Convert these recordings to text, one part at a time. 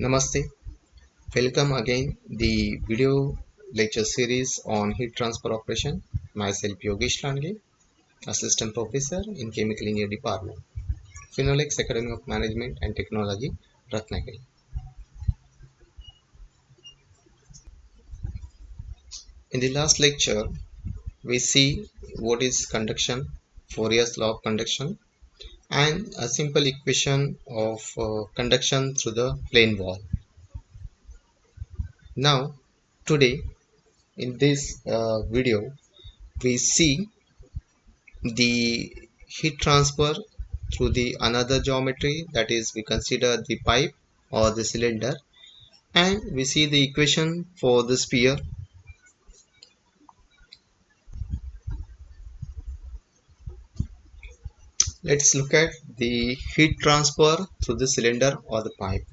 Namaste. Welcome again the video lecture series on heat transfer operation. Myself Yogesh Lange, Assistant Professor in Chemical Engineering Department, Phenolics Academy of Management and Technology, Ratnagiri. In the last lecture, we see what is conduction, Fourier's law of conduction, and a simple equation of conduction through the plane wall. Now, today in this video, we see the heat transfer through the another geometry, that is we consider the pipe or the cylinder, and we see the equation for the sphere. Let's look at the heat transfer through the cylinder or the pipe.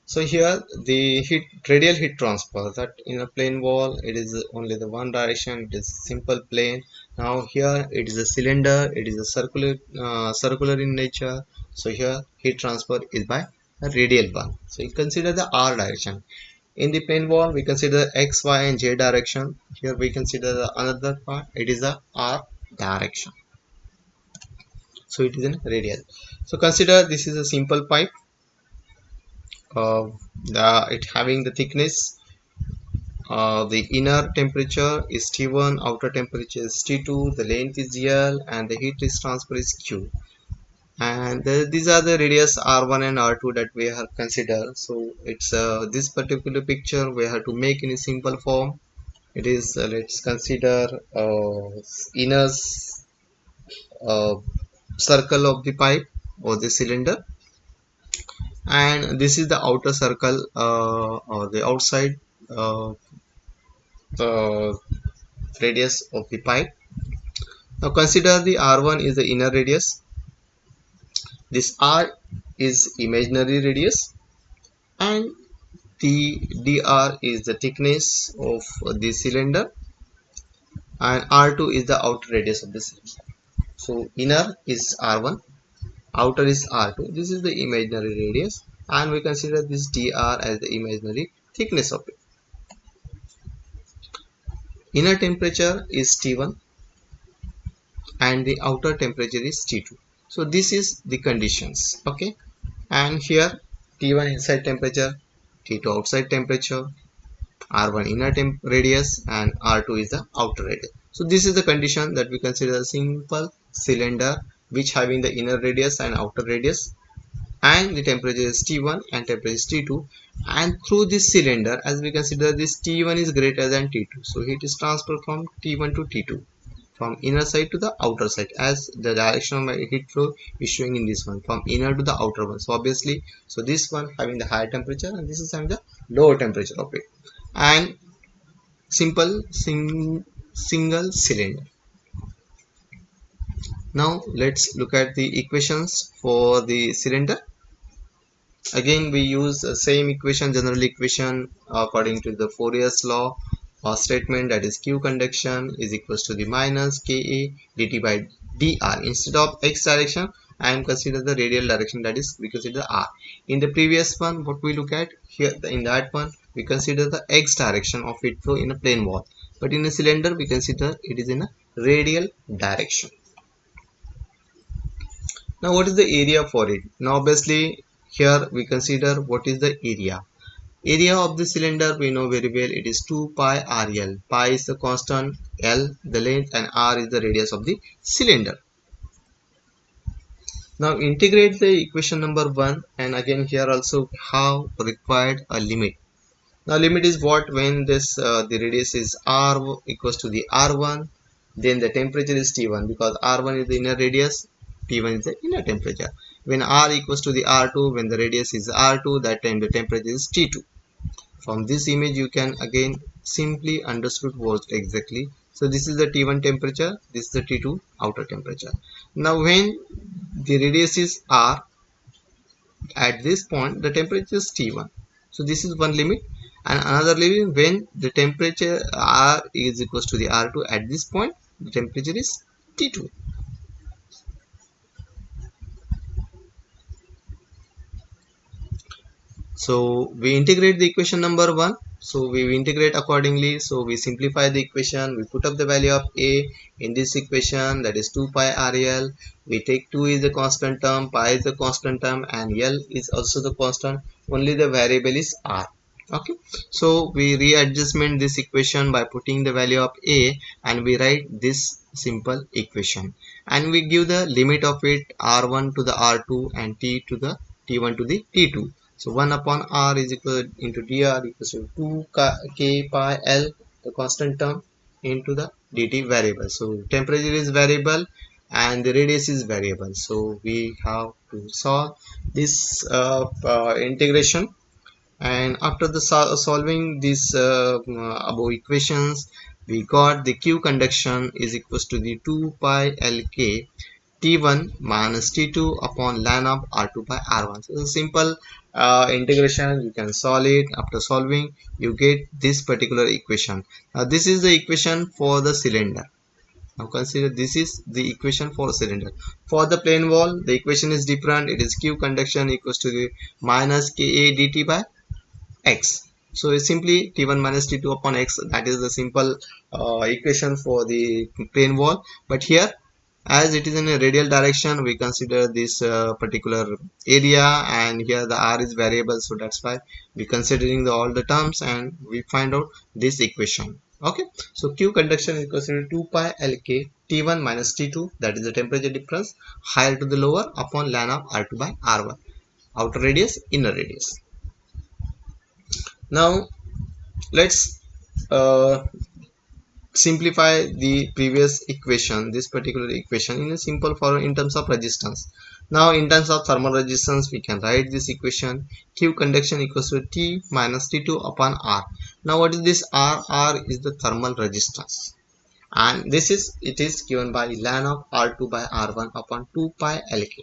So here the radial heat transfer, that in a plane wall it is only the one direction, it is simple plane. Now here it is a cylinder, it is a circular in nature. So here heat transfer is by a radial one. So you consider the r direction. In the plane wall we consider x, y and z direction. Here we consider the another part, it is a r direction. So it is in radial. So consider this is a simple pipe. It having the thickness, the inner temperature is T1, outer temperature is T2, the length is L, and the heat is transfer is Q. And these are the radius R1 and R2 that we have considered. So it's this particular picture we have to make in a simple form. It is let's consider inner uh, circle of the pipe or the cylinder, and this is the outer circle or the outside uh, radius of the pipe. Now consider the R1 is the inner radius, this R is imaginary radius, and the dr is the thickness of the cylinder, and R2 is the outer radius of the cylinder. So inner is R1, outer is R2. This is the imaginary radius, and we consider this dr as the imaginary thickness of it. Inner temperature is T1 and the outer temperature is T2. So this is the conditions, okay. And here T1 inside temperature, T2 outside temperature, R1 inner radius, and R2 is the outer radius. So this is the condition that we consider a simple cylinder which having the inner radius and outer radius, and the temperature is T1 and temperature is T2, and through this cylinder, as we consider this T1 is greater than T2, so heat is transferred from T1 to T2, from inner side to the outer side, as the direction of my heat flow is showing in this one, from inner to the outer one. So obviously, so this one having the higher temperature and this is having the lower temperature of it, and simple single cylinder. Now let's look at the equations for the cylinder. Again we use the same equation, general equation according to the Fourier's law or statement, that is Q conduction is equals to the minus Ka dt by dr. Instead of x direction I am consider the radial direction, that is we consider r. In the previous one what we look at here, in that one we consider the x direction of heat flow in a plane wall, but in a cylinder we consider it is in a radial direction. Now what is the area for it? Now obviously here we consider what is the area. Area of the cylinder we know very well, it is 2 pi RL. Pi is the constant, L the length, and R is the radius of the cylinder. Now integrate the equation number 1, and again here also how required a limit. Now limit is what, when this the radius is R equals to the R1, then the temperature is T1, because R1 is the inner radius, T1 is the inner temperature. When R equals to the R2, when the radius is R2, that time the temperature is T2. From this image you can again simply understood what exactly. So this is the T1 temperature, this is the T2 outer temperature. Now when the radius is R, at this point the temperature is T1. So this is one limit, and another limit when the temperature R is equals to the R2, at this point the temperature is T2. So we integrate the equation number 1. So we integrate accordingly. So we simplify the equation, we put up the value of a in this equation, that is 2 pi rl. We take 2 is the constant term, pi is the constant term, and l is also the constant. Only the variable is r. Okay, so we readjustment this equation by putting the value of a, and we write this simple equation, and we give the limit of it r1 to the r2 and t to the t1 to the t2. So 1 upon r is equal into dr equals to 2 k pi l, the constant term, into the dt variable. So temperature is variable and the radius is variable. So we have to solve this integration. And after the solving these above equations, we got the q conduction is equals to the 2 pi lk T1 minus T2 upon ln of R2 by R1. So it's a simple integration. You can solve it. After solving, you get this particular equation. Now this is the equation for the cylinder. Now consider this is the equation for cylinder. For the plane wall, the equation is different. It is Q conduction equals to the minus Ka dt by x. So it's simply T1 minus T2 upon x. That is the simple equation for the plane wall. But here, as it is in a radial direction, we consider this particular area, and here the r is variable, so that's why we considering all the terms, and we find out this equation. Okay, so q conduction is equal to 2 pi lk t1 minus t2, that is the temperature difference, higher to the lower, upon ln of r2 by r1, outer radius, inner radius. Now let's uh, simplify the previous equation, this particular equation, in a simple form in terms of resistance. Now in terms of thermal resistance, we can write this equation: q conduction equals to t minus t2 upon r. Now what is this r? R is the thermal resistance, and this is, it is given by ln of r2 by r1 upon 2 pi lk.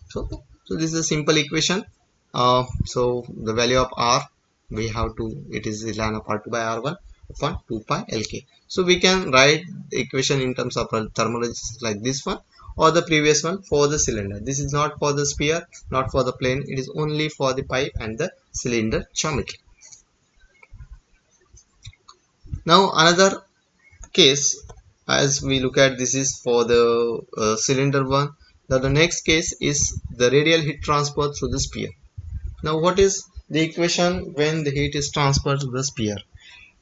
So this is a simple equation. So the value of r, we have to, it is the ln of r2 by r1 upon 2 pi lk. So we can write the equation in terms of thermal resistance like this one, or the previous one for the cylinder. This is not for the sphere, not for the plane, it is only for the pipe and the cylinder geometry. Now another case, as we look at, this is for the cylinder one. Now the next case is the radial heat transfer through the sphere. Now what is the equation when the heat is transferred to the sphere?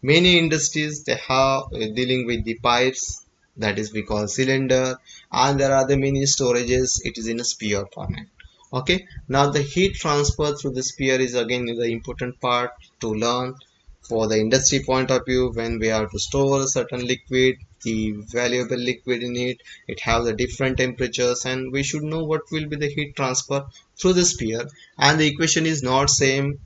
Many industries, they have dealing with the pipes, that is we call cylinder, and there are the many storages, it is in a sphere format. Okay, now the heat transfer through the sphere is again the important part to learn for the industry point of view. When we have to store a certain liquid, the valuable liquid in it, it have the different temperatures, and we should know what will be the heat transfer through the sphere. And the equation is not same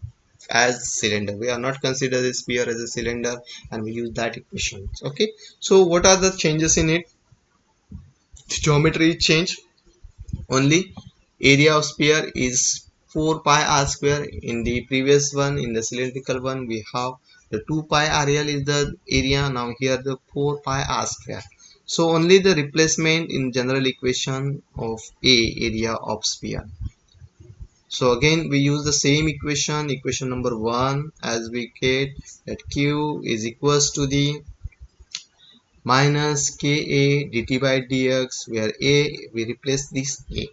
as cylinder. We are not consider the sphere as a cylinder, and we use that equation. Okay, so what are the changes in it? Geometry change only. Area of sphere is 4 pi r square. In the previous one, in the cylindrical one, we have the 2 pi rl is the area. Now here the 4 pi r square. So only the replacement in general equation of a, area of sphere. So again we use the same equation, equation number 1, as we get that q is equals to the minus ka dt by dx, where a, we replace this a,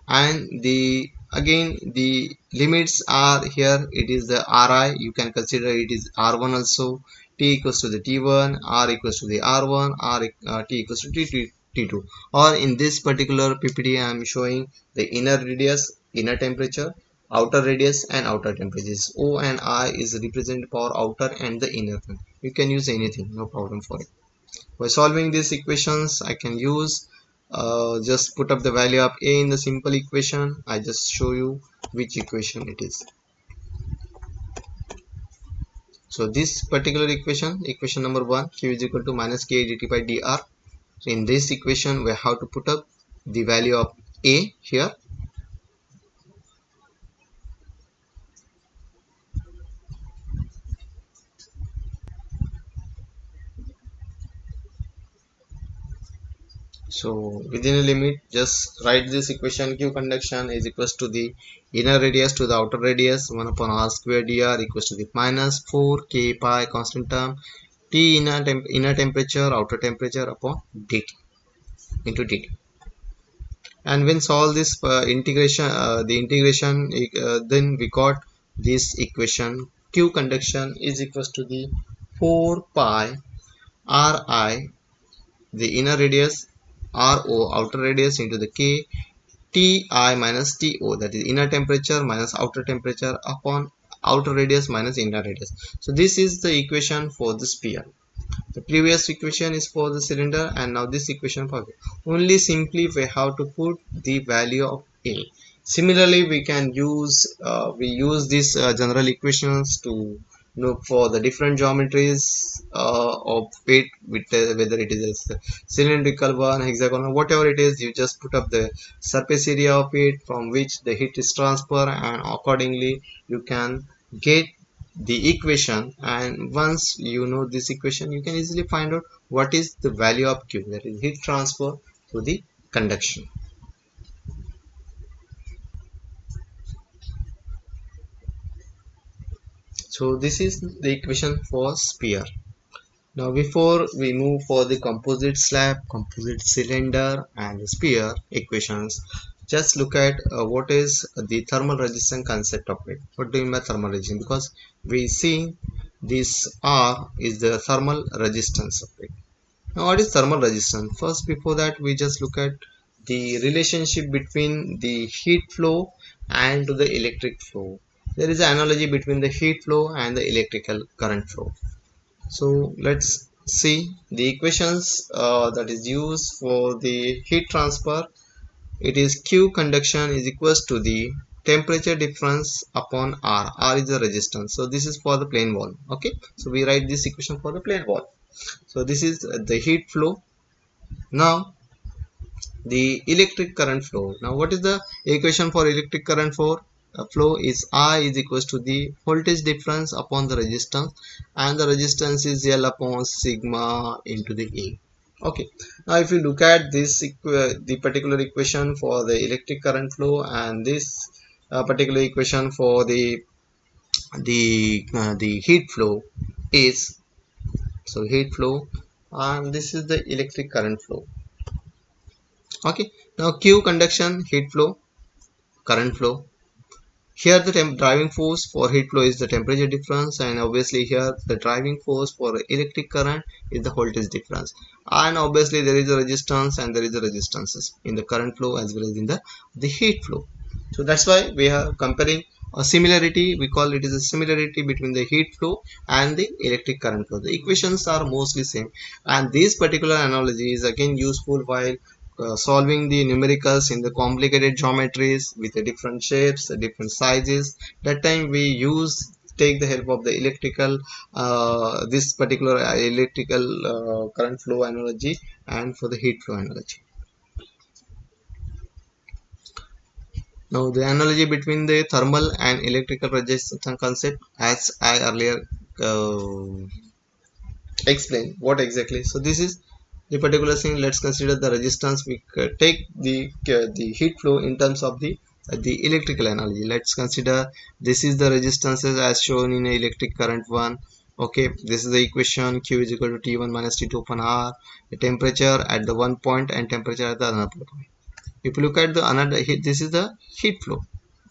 and the again the limits are here, it is the ri, you can consider it is r1 also, t equals to the t1, r equals to the r1, t equals to t2. Or in this particular ppt I am showing the inner radius, inner temperature, outer radius, and outer temperatures. O and I is represented for outer and the inner one. You can use anything, no problem for it. By solving these equations, I can use just put up the value of a in the simple equation. I just show you which equation it is. So this particular equation, equation number 1, q is equal to minus k dt by dr. So in this equation, we have to put up the value of a here. So within a limit, just write this equation: q conduction is equals to the inner radius to the outer radius 1 upon r square dr equals to the minus 4 k pi constant term T inner temperature outer temperature upon dt into dt. And when solve this integration the integration then we got this equation: q conduction is equals to the 4 pi ri, the inner radius, ro outer radius, into the k ti minus to, that is inner temperature minus outer temperature, upon outer radius minus inner radius. So this is the equation for the sphere. The previous equation is for the cylinder, and now this equation for only simply we have to put the value of a. Similarly, we can use we use these general equations to look for the different geometries of it, with whether it is a cylindrical one, hexagonal, whatever it is. You just put up the surface area of it from which the heat is transferred, and accordingly you can get the equation. And once you know this equation, you can easily find out what is the value of q, that is heat transfer to the conduction. So this is the equation for sphere. Now before we move for the composite slab, composite cylinder and the sphere equations, just look at what is the thermal resistance concept of it. What do you mean by thermal resistance? Because we see this R is the thermal resistance of it. Now what is thermal resistance? First, before that, we just look at the relationship between the heat flow and to the electric flow. There is an analogy between the heat flow and the electrical current flow. So let's see the equations that is used for the heat transfer. It is q conduction is equals to the temperature difference upon r is the resistance. So this is for the plane wall. Okay, so we write this equation for the plane wall. So this is the heat flow. Now the electric current flow. Now what is the equation for electric current flow is I is equals to the voltage difference upon the resistance, and the resistance is L upon sigma into the A. Okay, now if you look at this the particular equation for the electric current flow, and this particular equation for the heat flow is, so heat flow, and this is the electric current flow. Okay, now q conduction, heat flow, current flow. Here the driving force for heat flow is the temperature difference, and obviously here the driving force for electric current is the voltage difference. And obviously there is a resistance, and there is a resistances in the current flow as well as in the heat flow. So that's why we are comparing a similarity. We call it is a similarity between the heat flow and the electric current flow. The equations are mostly same, and this particular analogy is again useful while solving the numericals in the complicated geometries with the different shapes, the different sizes. That time we take the help of the electrical this particular electrical current flow analogy, and for the heat flow analogy. Now the analogy between the thermal and electrical resistance concept, as I earlier uh, explained what exactly. So this is the particular thing. Let's consider the resistance. We take the heat flow in terms of the electrical analogy. Let's consider this is the resistances as shown in a electric current one. Okay, this is the equation: q is equal to t1 minus t2 upon r, the temperature at the one point and temperature at the another point. If you look at the another heat, this is the heat flow.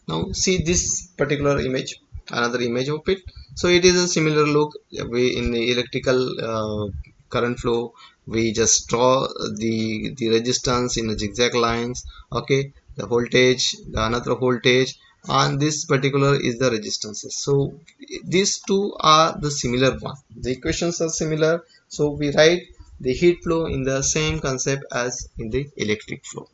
Now see this particular image, another image of it. So it is a similar look. We in the electrical current flow, we just draw the resistance in a zigzag lines. Okay, the voltage, the another voltage, and this particular is the resistances. So these two are the similar one, the equations are similar. So we write the heat flow in the same concept as in the electric flow.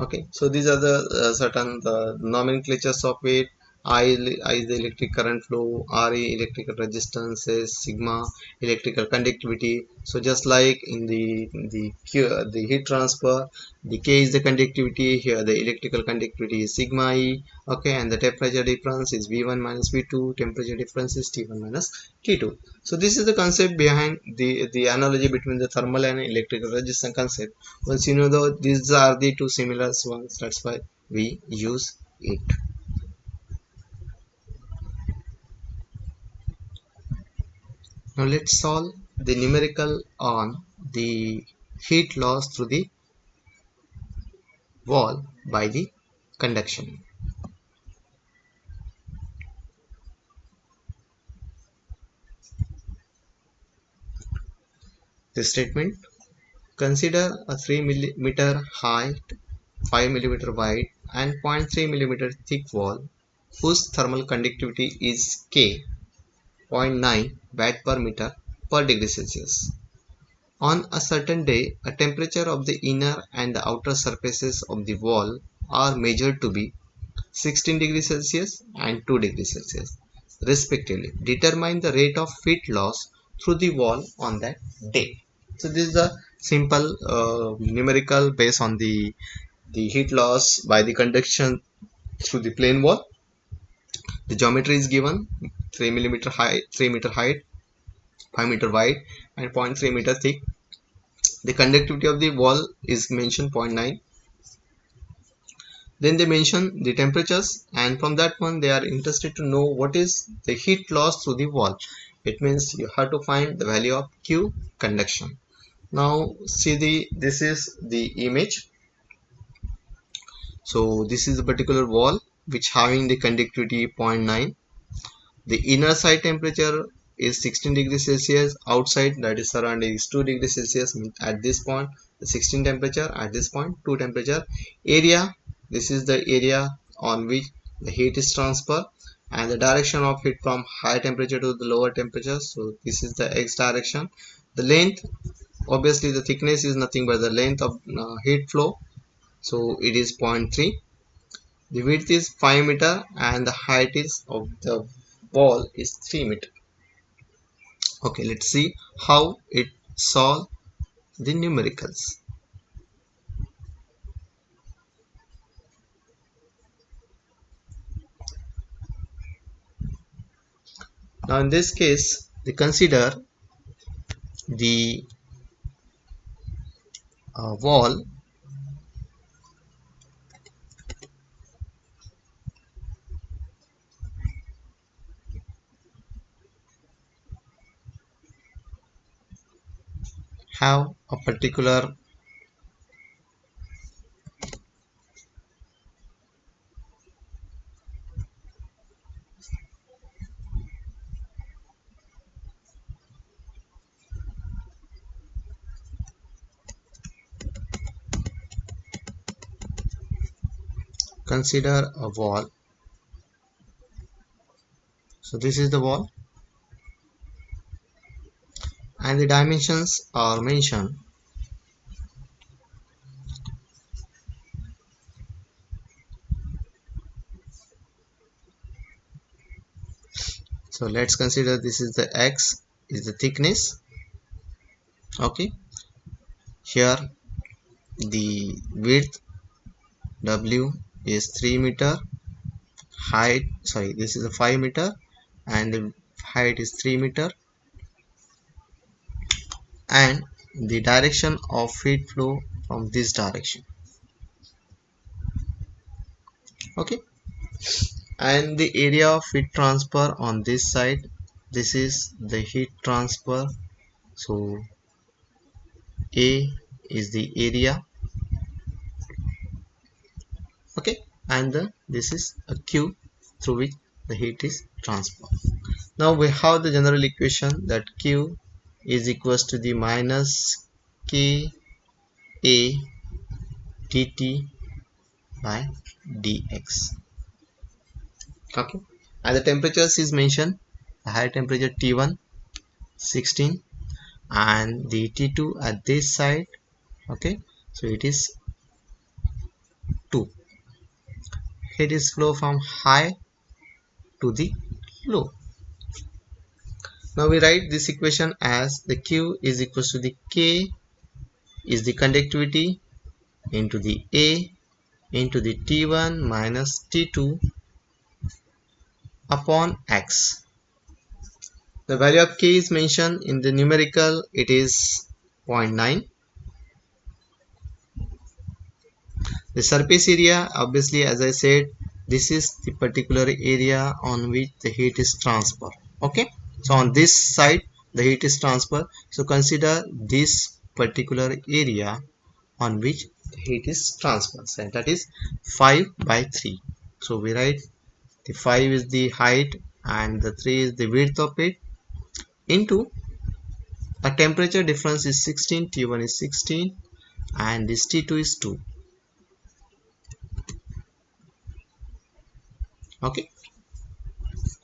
Okay, so these are the certain the nomenclatures of it. I is the electric current flow, Re electrical resistances, sigma electrical conductivity. So just like in the Q, the heat transfer, the K is the conductivity. Here the electrical conductivity is sigma E. Okay, and the temperature difference is V1 minus V2. Temperature difference is T1 minus T2. So this is the concept behind the analogy between the thermal and electrical resistance concept. Once you know though these are the two similar ones, that's why we use it. Now let's solve the numerical on the heat loss through the wall by the conduction. The statement: consider a 3 millimeter height, 5 millimeter wide and 0.3 millimeter thick wall whose thermal conductivity is K, 0.9 watt per meter per degree Celsius. On a certain day, a temperature of the inner and the outer surfaces of the wall are measured to be 16 degrees Celsius and 2 degrees Celsius respectively. Determine the rate of heat loss through the wall on that day. So this is a simple numerical based on the heat loss by the conduction through the plane wall. The geometry is given: 3 millimeter height, 3 meter height, 5 meter wide and 0.3 meter thick. The conductivity of the wall is mentioned 0.9. Then they mention the temperatures, and from that one they are interested to know what is the heat loss through the wall. It means you have to find the value of Q, conduction. Now see this is the image. So this is a particular wall which having the conductivity 0.9. The inner side temperature is 16 degrees Celsius. Outside, that is surrounding, is 2 degrees Celsius. At this point the 16 temperature, at this point 2 temperature. Area, this is the area on which the heat is transferred, and the direction of heat from high temperature to the lower temperature. So this is the X direction. The length, obviously the thickness is nothing but the length of heat flow, so it is 0.3. The width is 5 meter and the height is of the wall is 3 meter. Okay, let's see how it solve the numericals. Now in this case, they consider the wall have a particular consider a wall. So this is the wall and the dimensions are mentioned. So let's consider this is the X is the thickness. Okay, here the width W is 3 meter, height, sorry, this is a 5 meter and the height is 3 meter, and the direction of heat flow from this direction. Okay, and the area of heat transfer on this side, this is the heat transfer. So A is the area. Okay, and this is a Q through which the heat is transferred. Now we have the general equation that Q is equals to the minus K A dt by dx. Okay, and the temperatures is mentioned: the high temperature T1 16 and the T2 at this side. Okay, so it is 2. Heat is flow from high to the low. Now we write this equation as the Q is equals to the K is the conductivity into the A into the T1 minus T2 upon X. The value of K is mentioned in the numerical, it is 0.9. The surface area, obviously, as I said, this is the particular area on which the heat is transferred. Okay, so on this side the heat is transferred, so consider this particular area on which the heat is transferred, and that is 5 by 3. So we write the 5 is the height and the 3 is the width of it, into a temperature difference is 16, T1 is 16 and this T2 is 2. Okay,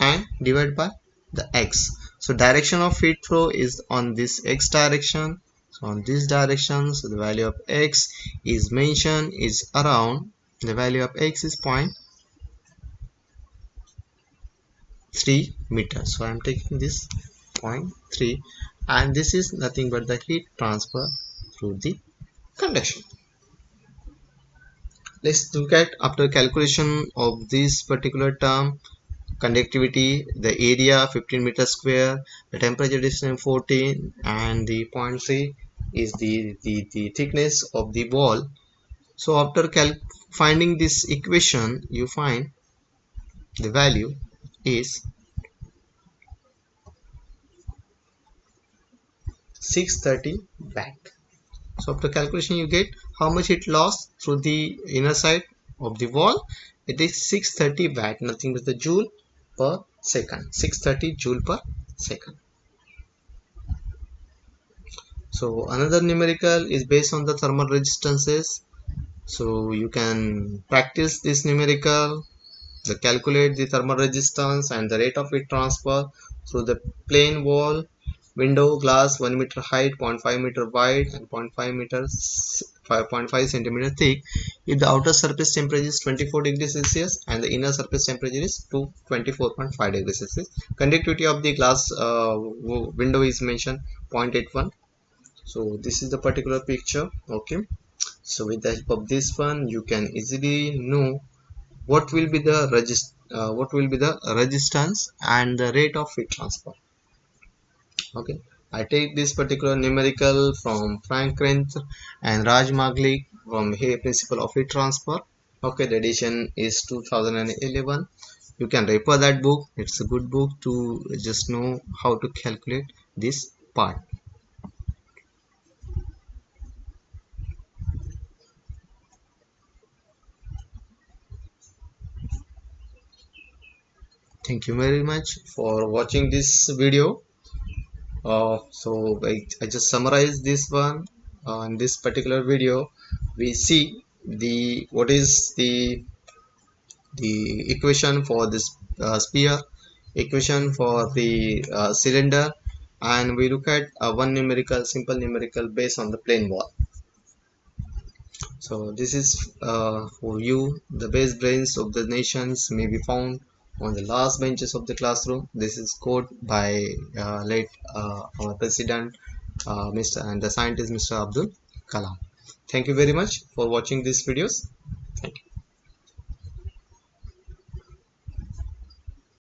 and divide by the X. So direction of heat flow is on this X direction. So on this direction, so the value of X is mentioned is around, the value of X is 0.3 meters. So I am taking this 0.3, and this is nothing but the heat transfer through the conduction. Let's look at, after calculation of this particular term, conductivity, the area 15 meters square, the temperature difference 14, and the 0.3 is the thickness of the wall. So after finding this equation, you find the value is 630 watt. So after calculation, you get how much it lost through the inner side of the wall. It is 630 watt, nothing but the joule per second, 630 joule per second. So another numerical is based on the thermal resistances. So you can practice this numerical, calculate the thermal resistance and the rate of heat transfer through the plane wall, window glass 1 meter height, 0.5 meter wide and 5.5 centimeter thick, if the outer surface temperature is 24 degrees Celsius and the inner surface temperature is 24.5 degrees Celsius. Conductivity of the glass window is mentioned 0.81. So this is the particular picture. Okay, so with the help of this one, you can easily know what will be the resistance and the rate of heat transfer. Okay, I take this particular numerical from Frank Krenz and Raj Maglik from Hay Principle of Heat Transfer. Okay, the edition is 2011. You can refer that book. It's a good book to just know how to calculate this part. Thank you very much for watching this video. So I just summarize this one. In this particular video, we see what is the equation for this sphere, equation for the cylinder, and we look at one numerical, simple numerical based on the plane wall. So this is for you, the best brains of the nations may be found on the last benches of the classroom. This is quote by late our president, Mr. and the scientist Mr. Abdul Kalam. Thank you very much for watching these videos.